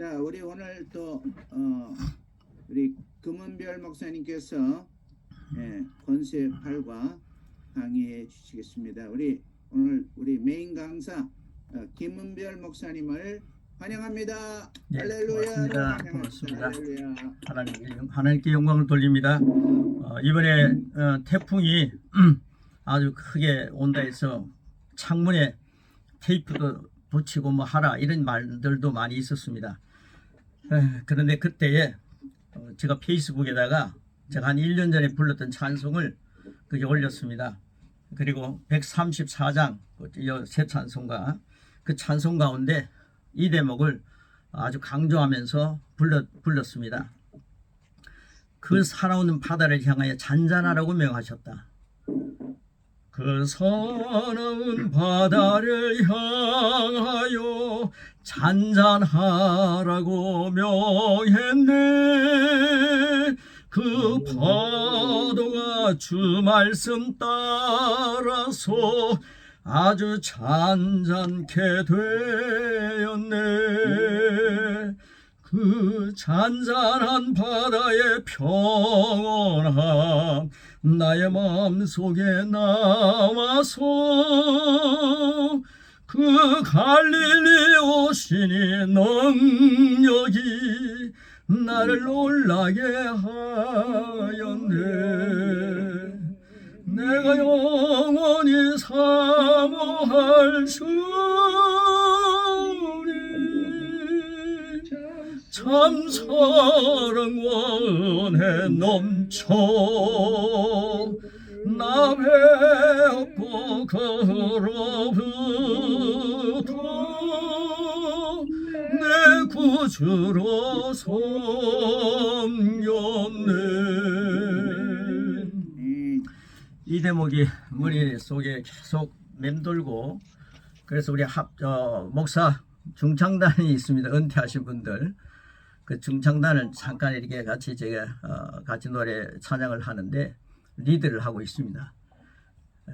자, 우리 오늘 또 우리 금은별 목사님께서 권세 8과 강의해 주시겠습니다. 오늘 우리 메인 강사 김은별 목사님을 환영합니다. 네, 할렐루야. 고맙습니다. 할렐루야. 하나님께 영광을 돌립니다. 이번에 태풍이 아주 크게 온다 해서 창문에 테이프도 붙이고 뭐 하라 이런 말들도 많이 있었습니다. 그런데 그때에 제가 페이스북에다가 제가 한 1년 전에 불렀던 찬송을 그게 올렸습니다. 그리고 134장 새 찬송가, 그 찬송 가운데 이 대목을 아주 강조하면서 불렀습니다. 그 살아오는 바다를 향하여 잔잔하라고 명하셨다. 그 살아온 바다를 향하여 잔잔하라고 명했네. 그 파도가 주 말씀 따라서 아주 잔잔케 되었네. 그 잔잔한 바다의 평온함 나의 마음속에 남아서 그 갈릴리 오시니 능력이 나를 놀라게 하였네. 내가 영원히 사모할 주니 참 사랑과 은혜 넘쳐 나 배고 그로부터 내 구주로 섬겼네. 이 대목이 머릿속에 계속 맴돌고, 그래서 우리 목사 중창단이 있습니다. 은퇴하신 분들, 그 중창단을 잠깐 이렇게 같이 제가 같이 노래 찬양을 하는데 리드를 하고 있습니다.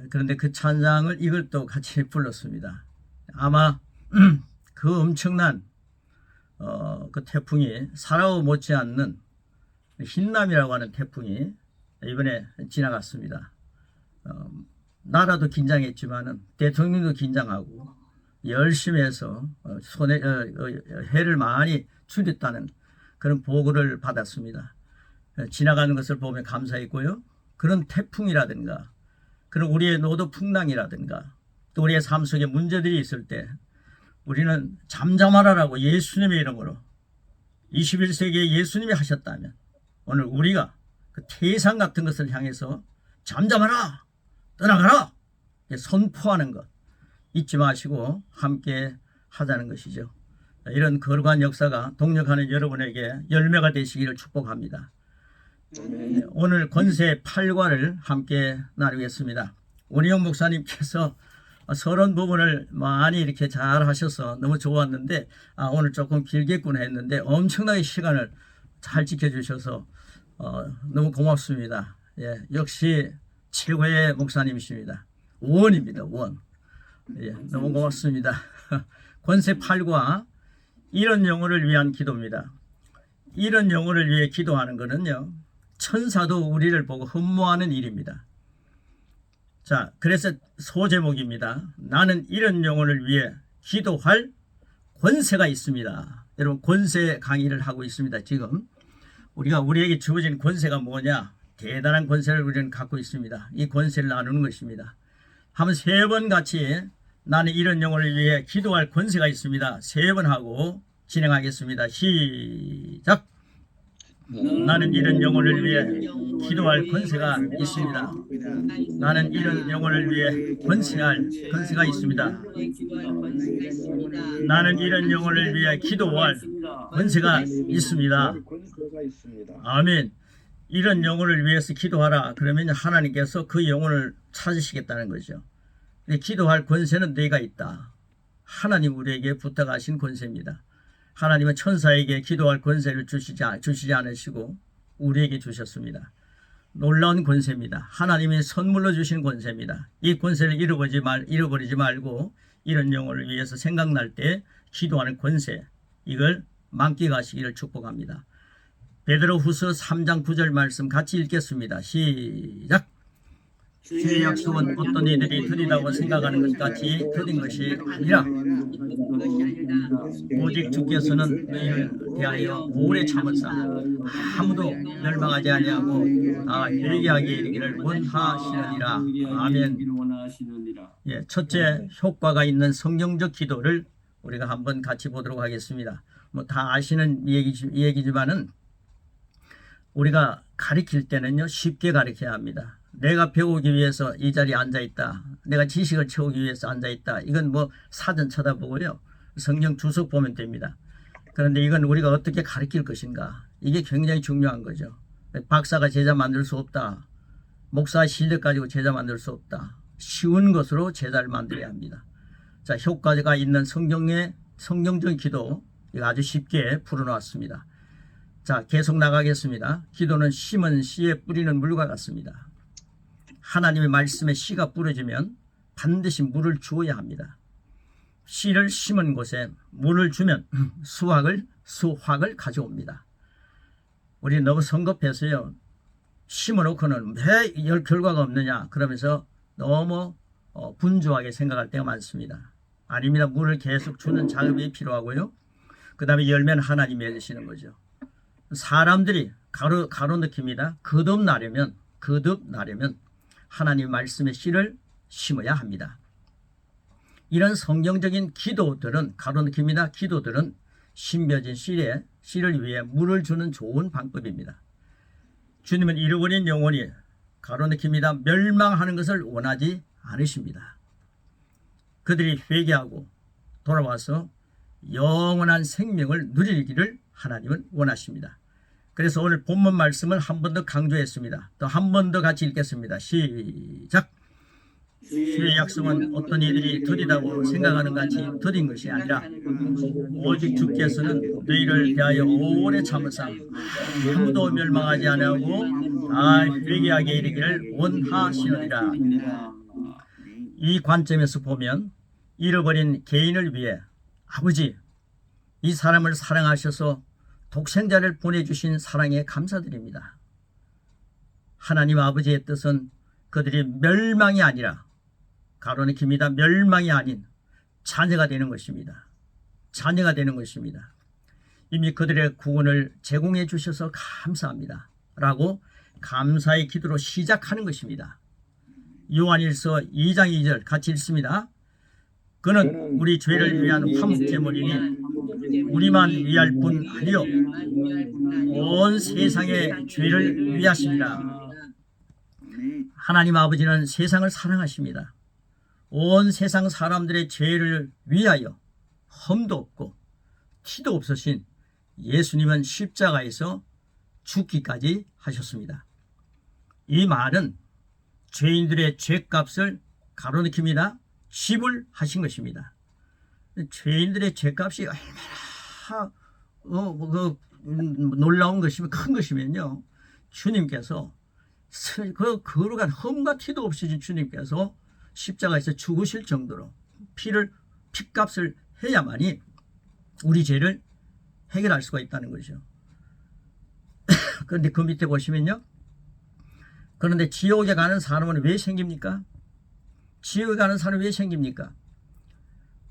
그런데 그 찬양을 이걸 또 같이 불렀습니다. 아마 그 엄청난 그 태풍이 살아오 못지않는 흰남이라고 하는 태풍이 이번에 지나갔습니다. 나라도 긴장했지만은 대통령도 긴장하고 열심히 해서 해를 많이 줄였다는 그런 보고를 받았습니다. 지나가는 것을 보면 감사했고요. 그런 태풍이라든가 그런 우리의 노도 풍랑이라든가 또 우리의 삶 속에 문제들이 있을 때 우리는 잠잠하라라고 예수님의 이름으로 21세기에 예수님이 하셨다면 오늘 우리가 그 태상 같은 것을 향해서 잠잠하라, 떠나가라 선포하는 것 잊지 마시고 함께 하자는 것이죠. 이런 거룩한 역사가 동력하는 여러분에게 열매가 되시기를 축복합니다. 오늘 권세 8과를 함께 나누겠습니다. 원희영 목사님께서 서론 부분을 많이 이렇게 잘 하셔서 너무 좋았는데 오늘 조금 길겠구나 했는데 엄청나게 시간을 잘 지켜주셔서 너무 고맙습니다. 예, 역시 최고의 목사님이십니다. 원입니다. 원. 예, 너무 고맙습니다. 권세 8과 이런 영혼을 위한 기도입니다. 이런 영혼을 위해 기도하는 것은요, 천사도 우리를 보고 흠모하는 일입니다. 자, 그래서 소제목입니다. 나는 이런 영혼을 위해 기도할 권세가 있습니다. 여러분, 권세 강의를 하고 있습니다. 지금 우리에게 주어진 권세가 뭐냐? 대단한 권세를 우리는 갖고 있습니다. 이 권세를 나누는 것입니다. 한번 3번 같이 나는 이런 영혼을 위해 기도할 권세가 있습니다. 3번 하고 진행하겠습니다. 시작. 나는 이런 영혼을 위해 기도할 권세가 있습니다. 나는 이런 영혼을 위해 권세가 있습니다. 나는 이런 영혼을 위해 기도할 권세가 있습니다. 아멘. 이런 영혼을 위해서 기도하라. 그러면 하나님께서 그 영혼을 찾으시겠다는 거죠. 근데 기도할 권세는 내가 있다. 하나님 우리에게 부탁하신 권세입니다. 하나님은 천사에게 기도할 권세를 주시지 않으시고 우리에게 주셨습니다. 놀라운 권세입니다. 하나님이 선물로 주신 권세입니다. 이 권세를 잃어버리지 말고 이런 영혼을 위해서 생각날 때 기도하는 권세, 이걸 만끽하시기를 축복합니다. 베드로후서 3장 9절 말씀 같이 읽겠습니다. 시작. 주의 약속은 어떤 이들이 드리다고 생각하는 것 같이 드린 것이 아니라 오직 주께서는 너희를 대하여 오래 참으사 아무도 멸망하지 아니하고 다 회개하게 이르기를 원하시느니라. 아멘. 예, 첫째, 효과가 있는 성경적 기도를 우리가 한번 같이 보도록 하겠습니다. 뭐 다 아시는 얘기지만은 우리가 가르칠 때는요, 쉽게 가르쳐야 합니다. 내가 배우기 위해서 이 자리에 앉아있다, 내가 지식을 채우기 위해서 앉아있다, 이건 뭐 사전 쳐다보고요, 성경 주석 보면 됩니다. 그런데 이건 우리가 어떻게 가르칠 것인가, 이게 굉장히 중요한 거죠. 박사가 제자 만들 수 없다, 목사 실력 가지고 제자 만들 수 없다, 쉬운 것으로 제자를 만들어야 합니다. 자, 효과가 있는 성경적 기도, 이거 아주 쉽게 풀어놓았습니다. 자, 계속 나가겠습니다. 기도는 심은 씨에 뿌리는 물과 같습니다. 하나님의 말씀에 씨가 뿌려지면 반드시 물을 주어야 합니다. 씨를 심은 곳에 물을 주면 수확을 가져옵니다. 우리 너무 성급해서요, 심어놓고는 왜 결과가 없느냐 그러면서 너무 분주하게 생각할 때가 많습니다. 아닙니다. 물을 계속 주는 작업이 필요하고요, 그 다음에 열매는 하나님이 맺으시는 거죠. 사람들이 가로넣기입니다. 거듭나려면 하나님 말씀의 씨를 심어야 합니다. 이런 성경적인 기도들은, 가로넣기입니다, 기도들은 심겨진 씨를 위해 물을 주는 좋은 방법입니다. 주님은 잃어버린 영혼이, 가로넣기입니다, 멸망하는 것을 원하지 않으십니다. 그들이 회개하고 돌아와서 영원한 생명을 누리기를 하나님은 원하십니다. 그래서 오늘 본문 말씀을 한 번 더 강조했습니다. 또 한 번 더 같이 읽겠습니다. 시작. 주의 약속은 어떤 이들이 드리다고 생각하는 같이 드린 것이 아니라 오직 주께서는 너희를 대하여 오래 참으사 아무도 멸망하지 아니하고 다 회개하게 이르기를 원하시느니라. 이 관점에서 보면 잃어버린 개인을 위해 아버지, 이 사람을 사랑하셔서 독생자를 보내주신 사랑에 감사드립니다. 하나님 아버지의 뜻은 그들이 멸망이 아니라, 가로넣기입니다, 멸망이 아닌 자녀가 되는 것입니다. 자녀가 되는 것입니다. 이미 그들의 구원을 제공해 주셔서 감사합니다 라고 감사의 기도로 시작하는 것입니다. 요한일서 2장 2절 같이 읽습니다. 그는 우리 죄를 위한 화목제물이니 우리만 위할 뿐 아니요 온 세상의 죄를 위하십니다. 하나님 아버지는 세상을 사랑하십니다. 온 세상 사람들의 죄를 위하여 흠도 없고 티도 없으신 예수님은 십자가에서 죽기까지 하셨습니다. 이 말은 죄인들의 죄값을, 가로넣기입니다, 지불하신 것입니다. 죄인들의 죄값이 얼마나 놀라운 것이면, 큰 것이면요, 주님께서 그 거룩한 흠과 티도 없으신 주님께서 십자가에서 죽으실 정도로 피값을 해야만이 우리 죄를 해결할 수가 있다는 거죠. 그런데 그 밑에 보시면요, 그런데 지옥에 가는 사람은 왜 생깁니까? 지옥에 가는 사람은 왜 생깁니까?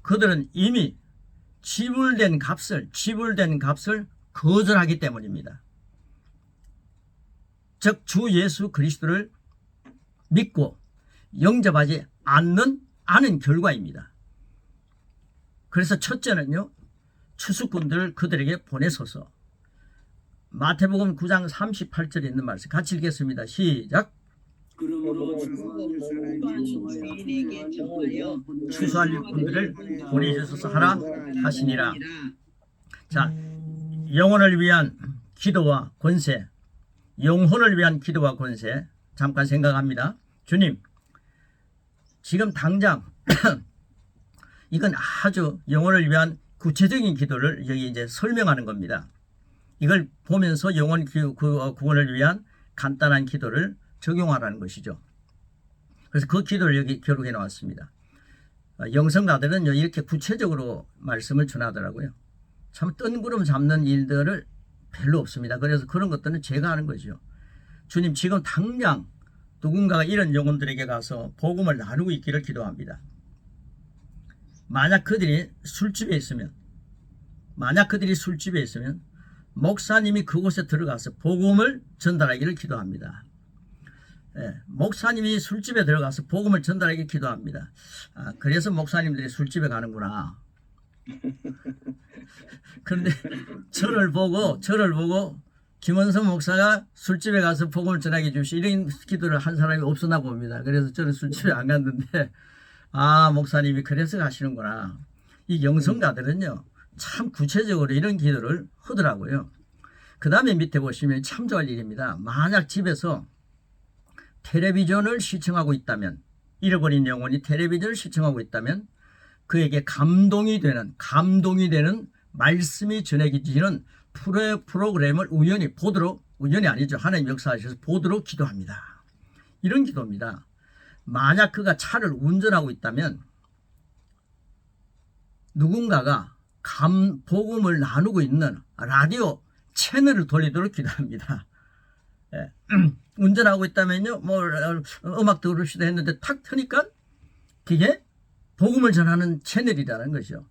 그들은 이미 지불된 값을 거절하기 때문입니다. 즉 주 예수 그리스도를 믿고 영접하지 않은 결과입니다. 그래서 첫째는요, 추수꾼들을 그들에게 보내소서. 마태복음 9장 38절에 있는 말씀 같이 읽겠습니다. 시작. 그러므로 추수할 일꾼들을 보내주소서 하라 하시니라. 자, 영혼을 위한 기도와 권세, 영혼을 위한 기도와 권세, 잠깐 생각합니다. 주님, 지금 당장 이건 아주 영혼을 위한 구체적인 기도를 여기 이제 설명하는 겁니다. 이걸 보면서 영혼 구원을 위한 간단한 기도를 적용하라는 것이죠. 그래서 그 기도를 여기 기록해 놓았습니다. 영성가들은 이렇게 구체적으로 말씀을 전하더라고요. 참 뜬구름 잡는 일들을 별로 없습니다. 그래서 그런 것들은 제가 하는 거죠. 주님, 지금 당장 누군가가 이런 영혼들에게 가서 복음을 나누고 있기를 기도합니다. 만약 그들이 술집에 있으면 목사님이 그곳에 들어가서 복음을 전달하기를 기도합니다. 목사님이 술집에 들어가서 복음을 전달하기를 기도합니다. 그래서 목사님들이 술집에 가는구나. 그런데 저를 보고 김원성 목사가 술집에 가서 복음을 전하게 주시 이런 기도를 한 사람이 없었나 봅니다. 그래서 저는 술집에 안 갔는데 목사님이 그래서 가시는구나. 이 영성가들은요 참 구체적으로 이런 기도를 하더라고요. 그 다음에 밑에 보시면 참조할 일입니다. 만약 집에서 텔레비전을 시청하고 있다면, 잃어버린 영혼이 텔레비전을 시청하고 있다면 그에게 감동이 되는 말씀이 전해지는 프로그램을 우연히 아니죠. 하나님 역사하셔서 보도록 기도합니다. 이런 기도입니다. 만약 그가 차를 운전하고 있다면 누군가가 복음을 나누고 있는 라디오 채널을 돌리도록 기도합니다. 운전하고 있다면요, 음악 들읍시다 했는데 탁 트니까 그게 복음을 전하는 채널이라는 거죠.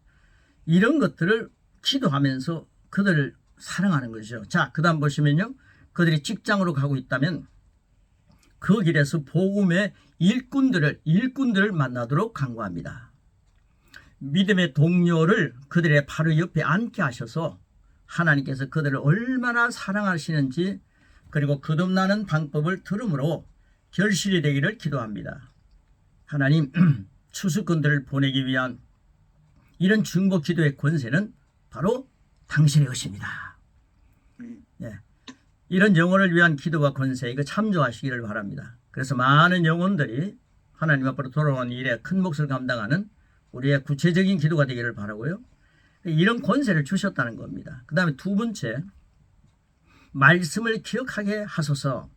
이런 것들을 기도하면서 그들을 사랑하는 거죠. 자, 그 다음 보시면요, 그들이 직장으로 가고 있다면 그 길에서 복음의 일꾼들을 만나도록 간구합니다. 믿음의 동료를 그들의 바로 옆에 앉게 하셔서 하나님께서 그들을 얼마나 사랑하시는지 그리고 거듭나는 방법을 들음으로 결실이 되기를 기도합니다. 하나님, 추수꾼들을 보내기 위한 이런 중보 기도의 권세는 바로 당신의 것입니다. 이런 영혼을 위한 기도와 권세, 이거 참조하시기를 바랍니다. 그래서 많은 영혼들이 하나님 앞으로 돌아온 일에 큰 몫을 감당하는 우리의 구체적인 기도가 되기를 바라고요. 이런 권세를 주셨다는 겁니다. 그 다음에 두 번째, 말씀을 기억하게 하소서.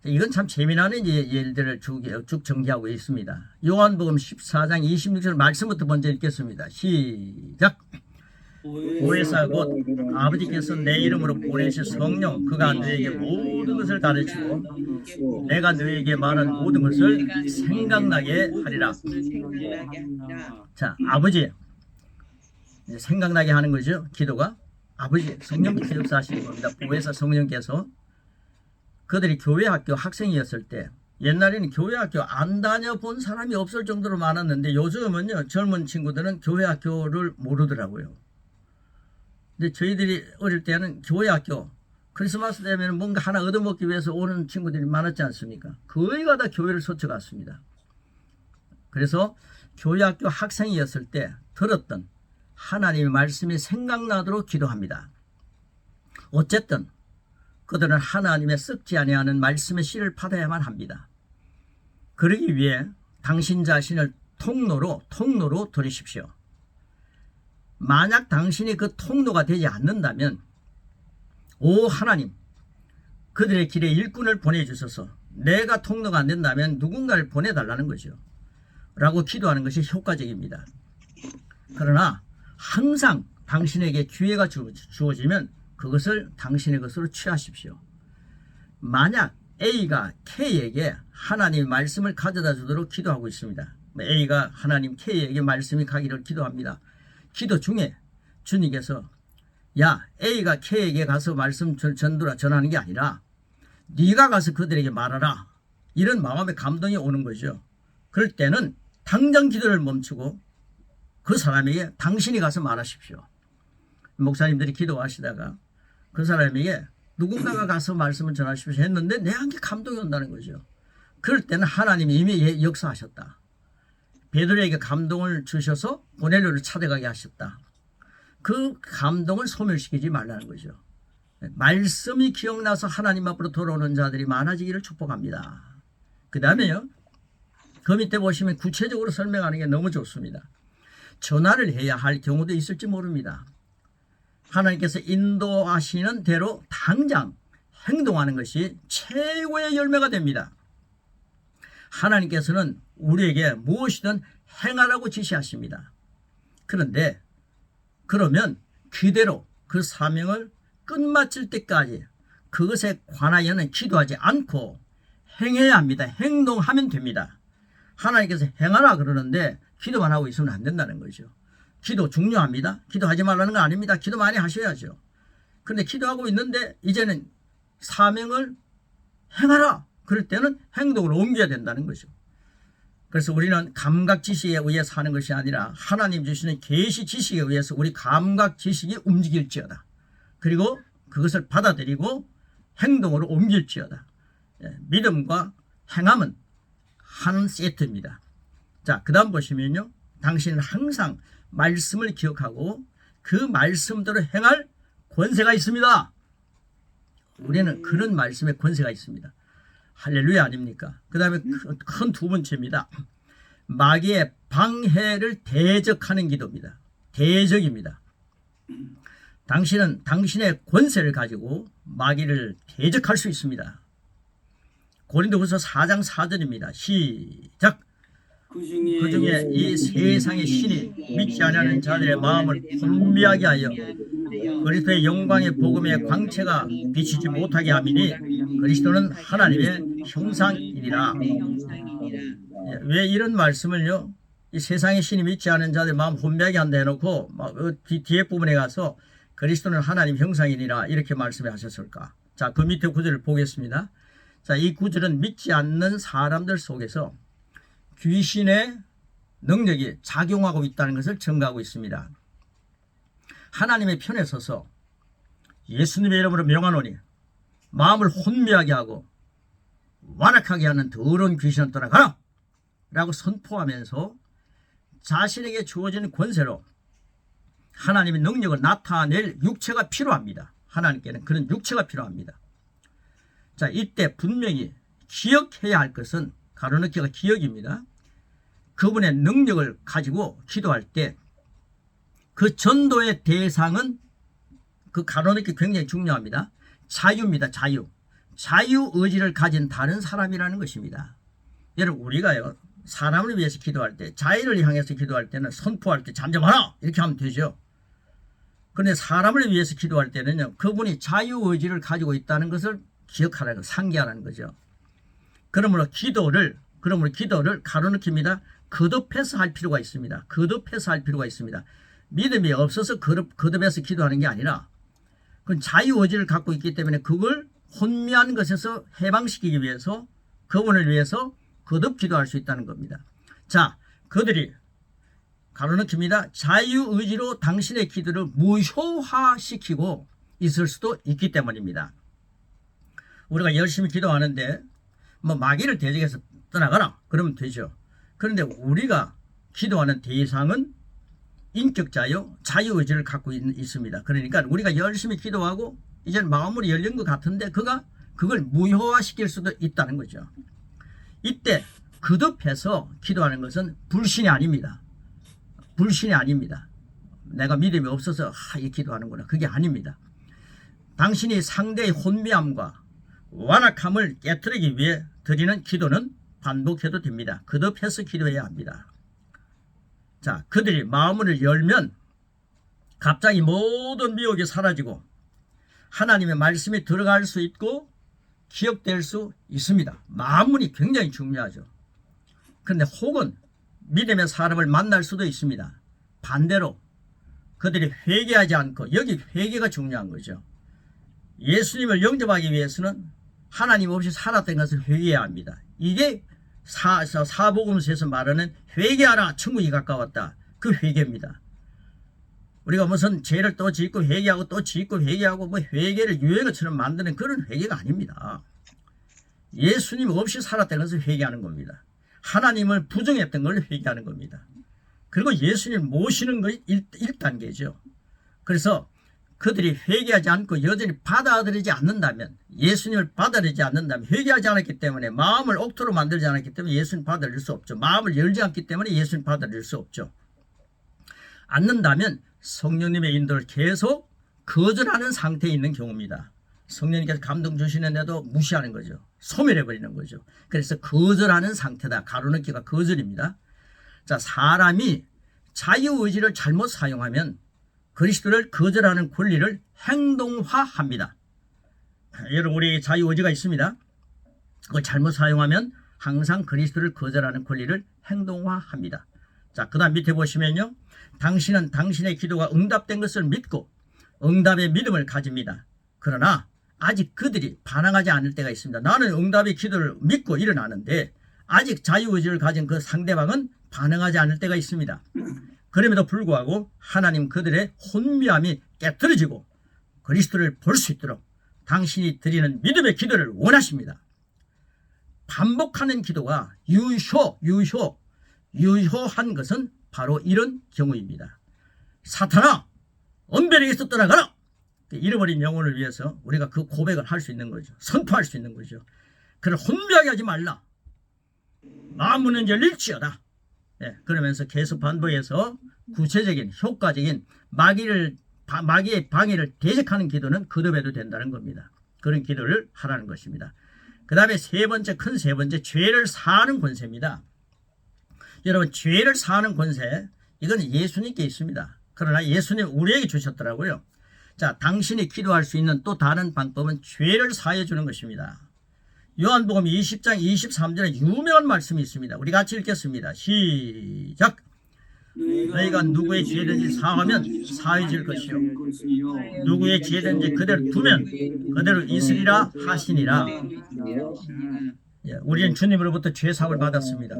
이건 참 재미나는 예들을 쭉 전개하고 있습니다. 요한복음 14장 26절 말씀부터 먼저 읽겠습니다. 시작. 보혜사 곧 아버지께서 내 이름으로 보내신 성령, 그가 너에게 모든 것을 가르치고 내가 너에게 말한 모든 것을 생각나게 하리라. 자, 아버지, 생각나게 하는 거죠. 기도가 아버지, 성령께서 역사하시는 겁니다. 보혜사 성령께서 그들이 교회학교 학생이었을 때, 옛날에는 교회학교 안 다녀본 사람이 없을 정도로 많았는데 요즘은요, 젊은 친구들은 교회학교를 모르더라고요. 근데 저희들이 어릴 때는 교회학교, 크리스마스 되면 뭔가 하나 얻어먹기 위해서 오는 친구들이 많았지 않습니까? 거의가 다 교회를 소쳐갔습니다. 그래서 교회학교 학생이었을 때 들었던 하나님의 말씀이 생각나도록 기도합니다. 어쨌든 그들은 하나님의 썩지 아니하는 말씀의 씨를 받아야만 합니다. 그러기 위해 당신 자신을 통로로 들이십시오. 만약 당신이 그 통로가 되지 않는다면 오 하나님, 그들의 길에 일꾼을 보내주셔서 내가 통로가 안 된다면 누군가를 보내달라는 거죠. 라고 기도하는 것이 효과적입니다. 그러나 항상 당신에게 기회가 주어지면 그것을 당신의 것으로 취하십시오. 만약 A가 K에게 하나님의 말씀을 가져다 주도록 기도하고 있습니다. A가 하나님 K에게 말씀이 가기를 기도합니다. 기도 중에 주님께서 야, A가 K에게 가서 말씀 전하는 게 아니라 네가 가서 그들에게 말하라. 이런 마음의 감동이 오는 거죠. 그럴 때는 당장 기도를 멈추고 그 사람에게 당신이 가서 말하십시오. 목사님들이 기도하시다가 그 사람에게 누군가가 가서 말씀을 전하십시오 했는데 내한테 감동이 온다는 거죠. 그럴 때는 하나님이 이미 역사하셨다. 베드로에게 감동을 주셔서 고넬료를 찾아가게 하셨다. 그 감동을 소멸시키지 말라는 거죠. 말씀이 기억나서 하나님 앞으로 돌아오는 자들이 많아지기를 축복합니다. 그 다음에요, 그 밑에 보시면 구체적으로 설명하는 게 너무 좋습니다. 전화를 해야 할 경우도 있을지 모릅니다. 하나님께서 인도하시는 대로 당장 행동하는 것이 최고의 열매가 됩니다. 하나님께서는 우리에게 무엇이든 행하라고 지시하십니다. 그러면 그대로 그 사명을 끝마칠 때까지 그것에 관하여는 기도하지 않고 행해야 합니다. 행동하면 됩니다. 하나님께서 행하라 그러는데 기도만 하고 있으면 안 된다는 거죠. 기도 중요합니다. 기도하지 말라는 거 아닙니다. 기도 많이 하셔야죠. 그런데 기도하고 있는데 이제는 사명을 행하라. 그럴 때는 행동으로 옮겨야 된다는 거죠. 그래서 우리는 감각 지식에 의해 사는 것이 아니라 하나님 주시는 계시 지식에 의해서 우리 감각 지식이 움직일지어다. 그리고 그것을 받아들이고 행동으로 옮길지어다. 믿음과 행함은 한 세트입니다. 자, 그 다음 보시면요. 당신은 항상 말씀을 기억하고 그 말씀대로 행할 권세가 있습니다. 우리는 그런 말씀에 권세가 있습니다. 할렐루야 아닙니까? 그 다음에 큰 두 번째입니다. 마귀의 방해를 대적하는 기도입니다. 대적입니다. 당신은 당신의 권세를 가지고 마귀를 대적할 수 있습니다. 고린도후서 4장 4절입니다. 시작. 그 중에 이 세상의 신이 믿지 않는 자들의 마음을 혼미하게 하여 그리스도의 영광의 복음의 광채가 비치지 못하게 함이니 그리스도는 하나님의 형상이니라. 왜 이런 말씀을요? 이 세상의 신이 믿지 않는 자들의 마음 혼미하게 한다 해놓고 뒤에 부분에 가서 그리스도는 하나님 형상이니라 이렇게 말씀하셨을까? 자, 그 밑에 구절을 보겠습니다. 자, 이 구절은 믿지 않는 사람들 속에서 귀신의 능력이 작용하고 있다는 것을 증거하고 있습니다. 하나님의 편에 서서 예수님의 이름으로 명하노니 마음을 혼미하게 하고 완악하게 하는 더러운 귀신은 떠나가라! 라고 선포하면서 자신에게 주어진 권세로 하나님의 능력을 나타낼 육체가 필요합니다. 하나님께는 그런 육체가 필요합니다. 자, 이때 분명히 기억해야 할 것은 가로넣기가 기억입니다. 그분의 능력을 가지고 기도할 때 그 전도의 대상은 그 가로넣기 굉장히 중요합니다. 자유입니다. 자유. 자유의지를 가진 다른 사람이라는 것입니다. 여러분 우리가요 사람을 위해서 기도할 때 자유를 향해서 기도할 때는 선포할 때 잠잠하라 이렇게 하면 되죠. 그런데 사람을 위해서 기도할 때는요 그분이 자유의지를 가지고 있다는 것을 기억하라는 거, 상기하라는 거죠. 그러므로 기도를 가로넣기입니다. 거듭해서 할 필요가 있습니다. 거듭해서 할 필요가 있습니다. 믿음이 없어서 거듭해서 기도하는 게 아니라 그건 자유의지를 갖고 있기 때문에 그걸 혼미한 것에서 해방시키기 위해서 그분을 위해서 거듭 기도할 수 있다는 겁니다. 자, 그들이 가로넣기입니다. 자유의지로 당신의 기도를 무효화시키고 있을 수도 있기 때문입니다. 우리가 열심히 기도하는데 마귀를 대적해서 떠나가라 그러면 되죠. 그런데 우리가 기도하는 대상은 인격자요 자유의지를 갖고 있습니다. 그러니까 우리가 열심히 기도하고 이제 마음으로 열린 것 같은데 그걸 무효화시킬 수도 있다는 거죠. 이때 거듭해서 기도하는 것은 불신이 아닙니다. 불신이 아닙니다. 내가 믿음이 없어서 이 기도하는구나. 그게 아닙니다. 당신이 상대의 혼미함과 완악함을 깨트리기 위해 드리는 기도는 반복해도 됩니다. 거듭해서 기도해야 합니다. 자, 그들이 마음을 열면 갑자기 모든 미혹이 사라지고 하나님의 말씀이 들어갈 수 있고 기억될 수 있습니다. 마음문이 굉장히 중요하죠. 그런데 혹은 믿음의 사람을 만날 수도 있습니다. 반대로 그들이 회개하지 않고 여기 회개가 중요한 거죠. 예수님을 영접하기 위해서는 하나님 없이 살았던 것을 회개해야 합니다. 이게 사복음서에서 말하는 회개하라 천국이 가까웠다. 그 회개입니다. 우리가 무슨 죄를 또 짓고 회개하고 또 짓고 회개하고 회개를 유행어처럼 만드는 그런 회개가 아닙니다. 예수님 없이 살았던 것을 회개하는 겁니다. 하나님을 부정했던 걸 회개하는 겁니다. 그리고 예수님을 모시는 것이 1단계죠. 그래서 그들이 회개하지 않고 여전히 받아들이지 않는다면 예수님을 받아들이지 않는다면 회개하지 않았기 때문에 마음을 옥토로 만들지 않았기 때문에 예수님 받아들일 수 없죠. 마음을 열지 않기 때문에 예수님 받아들일 수 없죠. 않는다면 성령님의 인도를 계속 거절하는 상태에 있는 경우입니다. 성령님께서 감동 주시는데도 무시하는 거죠. 소멸해버리는 거죠. 그래서 거절하는 상태다. 가로넣기가 거절입니다. 자, 사람이 자유의지를 잘못 사용하면 그리스도를 거절하는 권리를 행동화합니다. 여러분, 우리 자유의지가 있습니다. 그걸 잘못 사용하면 항상 그리스도를 거절하는 권리를 행동화합니다. 자, 그 다음 밑에 보시면요, 당신은 당신의 기도가 응답된 것을 믿고 응답의 믿음을 가집니다. 그러나 아직 그들이 반항하지 않을 때가 있습니다. 나는 응답의 기도를 믿고 일어나는데 아직 자유의지를 가진 그 상대방은 반응하지 않을 때가 있습니다. 그럼에도 불구하고 하나님 그들의 혼미함이 깨트려지고 그리스도를 볼 수 있도록 당신이 드리는 믿음의 기도를 원하십니다. 반복하는 기도가 유효한 것은 바로 이런 경우입니다. 사탄아, 언변에게서 떠나가라! 잃어버린 영혼을 위해서 우리가 그 고백을 할 수 있는 거죠. 선포할 수 있는 거죠. 그를 혼미하게 하지 말라. 마음은 열릴지어다. 네, 그러면서 계속 반복해서 구체적인 효과적인 마귀의 방해를 대적하는 기도는 거듭해도 된다는 겁니다. 그런 기도를 하라는 것입니다. 그 다음에 큰 세 번째, 죄를 사하는 권세입니다. 여러분, 죄를 사하는 권세, 이건 예수님께 있습니다. 그러나 예수님 우리에게 주셨더라고요. 자, 당신이 기도할 수 있는 또 다른 방법은 죄를 사해 주는 것입니다. 요한복음 20장 23절에 유명한 말씀이 있습니다. 우리 같이 읽겠습니다. 시작. 너희가 누구의 죄든지 사하면 사해질 것이요 누구의 죄든지 그대로 두면 그대로 있으리라 하시니라. 예, 우리는 주님으로부터 죄사함을 받았습니다.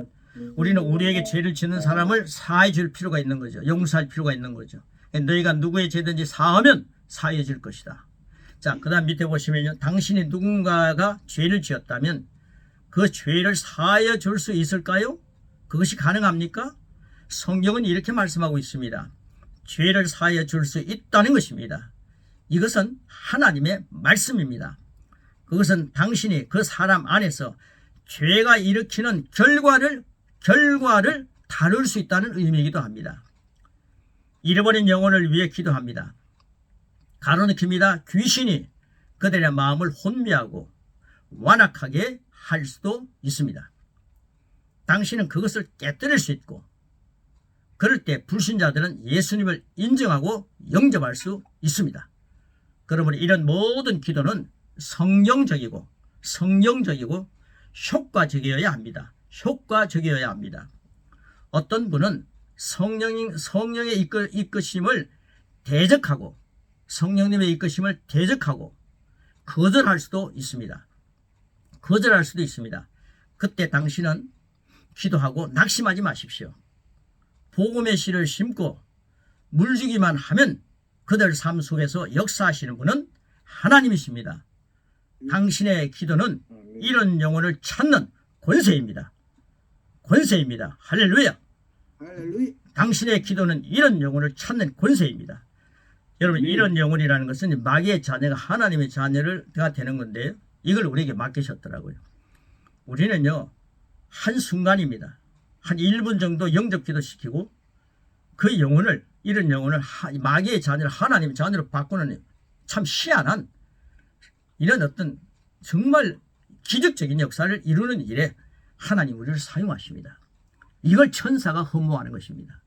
우리는 우리에게 죄를 짓는 사람을 사해 줄 필요가 있는 거죠. 용서할 필요가 있는 거죠. 너희가 누구의 죄든지 사하면 사해질 것이다. 자, 그 다음 밑에 보시면요, 당신이 누군가가 죄를 지었다면 그 죄를 사하여 줄 수 있을까요? 그것이 가능합니까? 성경은 이렇게 말씀하고 있습니다. 죄를 사하여 줄 수 있다는 것입니다. 이것은 하나님의 말씀입니다. 그것은 당신이 그 사람 안에서 죄가 일으키는 결과를 다룰 수 있다는 의미이기도 합니다. 잃어버린 영혼을 위해 기도합니다. 가로막힙니다. 귀신이 그들의 마음을 혼미하고 완악하게 할 수도 있습니다. 당신은 그것을 깨뜨릴 수 있고, 그럴 때 불신자들은 예수님을 인정하고 영접할 수 있습니다. 그러므로 이런 모든 기도는 성령적이고 효과적이어야 합니다. 효과적이어야 합니다. 어떤 분은 성령의 이끄심을 대적하고 성령님의 이끄심을 대적하고 거절할 수도 있습니다. 그때 당신은 기도하고 낙심하지 마십시오. 복음의 씨를 심고 물주기만 하면 그들 삶 속에서 역사하시는 분은 하나님이십니다. 당신의 기도는 이런 영혼을 찾는 권세입니다. 할렐루야. 당신의 기도는 이런 영혼을 찾는 권세입니다. 여러분, 이런 영혼이라는 것은 마귀의 자녀가 하나님의 자녀가 되는 건데요, 이걸 우리에게 맡기셨더라고요. 우리는요, 한순간입니다. 한 1분 정도 영접기도 시키고 그 영혼을, 이런 영혼을 마귀의 자녀를 하나님의 자녀로 바꾸는 참 희한한 이런 어떤 정말 기적적인 역사를 이루는 일에 하나님 우리를 사용하십니다. 이걸 천사가 허무하는 것입니다.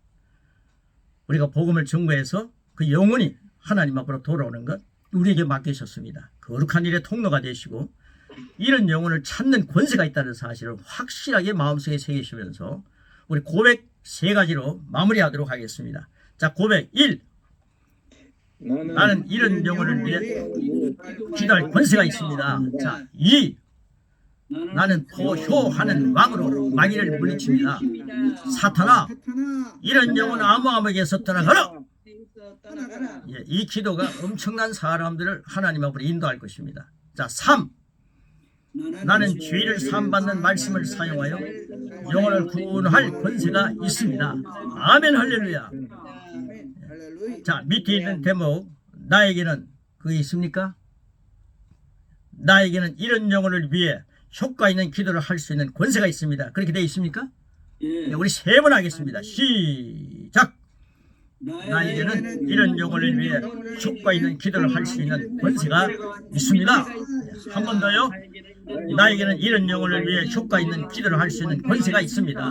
우리가 복음을 전거해서 그 영혼이 하나님 앞으로 돌아오는 것 우리에게 맡기셨습니다. 거룩한 일의 통로가 되시고 이런 영혼을 찾는 권세가 있다는 사실을 확실하게 마음속에 새기시면서 우리 고백 3가지로 마무리하도록 하겠습니다. 자, 고백 1. 나는 이런 영혼을 위해 기도할 권세가 있습니다. 자, 2. 나는 포효하는 왕으로 마귀를 물리칩니다. 사탄아, 이런 영혼 아무에게서 떠나가라. 예, 이 기도가 엄청난 사람들을 하나님 앞으로 인도할 것입니다. 자, 3. 나는 죄를 사함받는 말씀을 사용하여 영혼을 구원할 권세가 있습니다. 아멘, 할렐루야. 자, 밑에 있는 대목, 나에게는 그게 있습니까? 나에게는 이런 영혼을 위해 효과 있는 기도를 할 수 있는 권세가 있습니다. 그렇게 되어 있습니까? 네, 우리 3번 하겠습니다. 시작. 나에게는 이런 영혼을 위해 효과 있는 기도를 할 수 있는 권세가 있습니다. 한 번 더요. 나에게는 이런 영혼을 위해 효과 있는 기도를 할 수 있는 권세가 있습니다.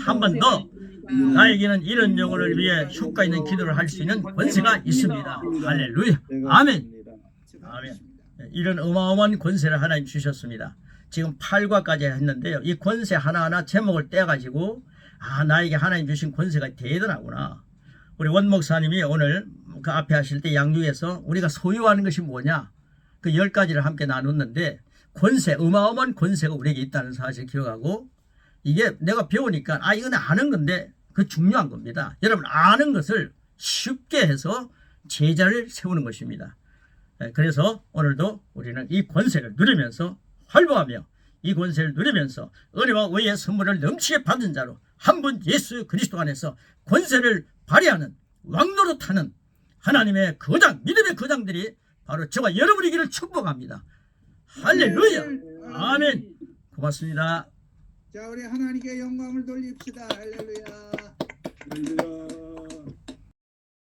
한 번 더. 나에게는 이런 영혼을 위해 효과 있는 기도를 할 수 있는 권세가 있습니다. 할렐루야. 아멘. 제가 아멘. 하겠습니다. 이런 어마어마한 권세를 하나님 주셨습니다. 지금 8과까지 했는데요. 이 권세 하나하나 제목을 떼가지고 나에게 하나님 주신 권세가 대단하구나. 우리 원 목사님이 오늘 그 앞에 하실 때 양육에서 우리가 소유하는 것이 뭐냐 그 10가지를 함께 나눴는데 권세, 어마어마한 권세가 우리에게 있다는 사실을 기억하고 이게 내가 배우니까 이건 아는 건데 그 중요한 겁니다. 여러분 아는 것을 쉽게 해서 제자를 세우는 것입니다. 그래서 오늘도 우리는 이 권세를 누리면서 활보하며 이 권세를 누리면서 은혜와 의의 선물을 넘치게 받은 자로 한 분 예수 그리스도 안에서 권세를 발휘하는 왕노릇하는 하나님의 거장 믿음의 거장들이 바로 저와 여러분이기를 축복합니다. 할렐루야. 아멘. 고맙습니다. 자, 우리 하나님께 영광을 돌립시다. 할렐루야.